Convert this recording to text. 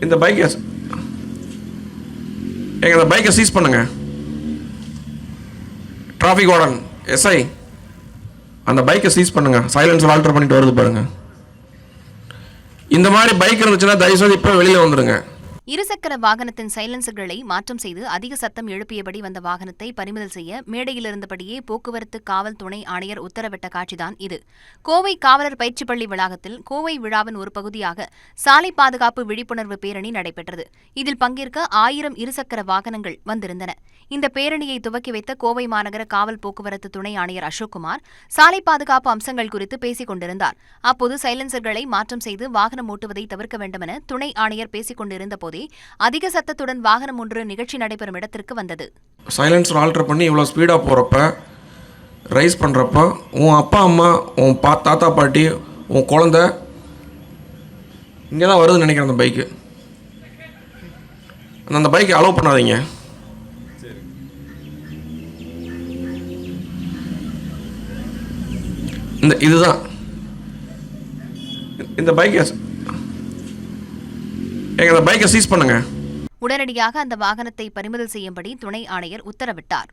இந்த பைக்கை இந்த பைக்கை சீஸ் பண்ணுங்க. டிராஃபிக் வார்டன் எஸ்ஐ, அந்த பைக்கை சீஸ் பண்ணுங்க. சைலன்சர் ஆல்டர் பண்ணிட்டு வருது பாருங்க. இந்த மாதிரி பைக் இருந்துச்சுன்னா தயவுசெய்து இப்போ வெளியில் வந்துடுங்க. இருசக்கர வாகனத்தின் சைலன்சர்களை மாற்றம் செய்து அதிக சத்தம் எழுப்பியபடி வந்த வாகனத்தை பறிமுதல் செய்ய மேடையிலிருந்தபடியே போக்குவரத்து காவல் துணை ஆணையர் உத்தரவிட்ட காட்சிதான் இது. கோவை காவலர் பயிற்சி பள்ளி வளாகத்தில் கோவை விழாவின் ஒரு பகுதியாக சாலை பாதுகாப்பு விழிப்புணர்வு பேரணி நடைபெற்றது. இதில் பங்கேற்க 1000 இருசக்கர வாகனங்கள் வந்திருந்தன. இந்த பேரணியை துவக்கி வைத்த கோவை மாநகர காவல் போக்குவரத்து துணை ஆணையர் அசோக்குமார் சாலை பாதுகாப்பு அம்சங்கள் குறித்து பேசிக் கொண்டிருந்தார். அப்போது சைலன்சர்களை மாற்றம் செய்து வாகனம் ஓட்டுவதை தவிர்க்க வேண்டுமென துணை ஆணையர் பேசிக் கொண்டிருந்த போதே அதிக சத்தத்துடன் வாகனம் ஒன்று நிகழ்ச்சி நடைபெறும் இடத்திற்கு வந்தது. சைலன்சர் ஆல்டர் பண்ணி இவ்வளோ ஸ்பீடாக போகிறப்ப, ரைஸ் பண்ணுறப்ப உன் அப்பா அம்மா, உன் தாத்தா பாட்டி, உன் குழந்த இங்கே தான் வருதுன்னு நினைக்கிறேன். அந்த பைக்கு, அந்த பைக்கை அலோவ் பண்ணாதீங்க. இதுதான் இந்த பைக்கை இந்த பைக்கை சீஸ் பண்ணுங்க. உடனடியாக அந்த வாகனத்தை பறிமுதல் செய்யும்படி துணை ஆணையர் உத்தரவிட்டார்.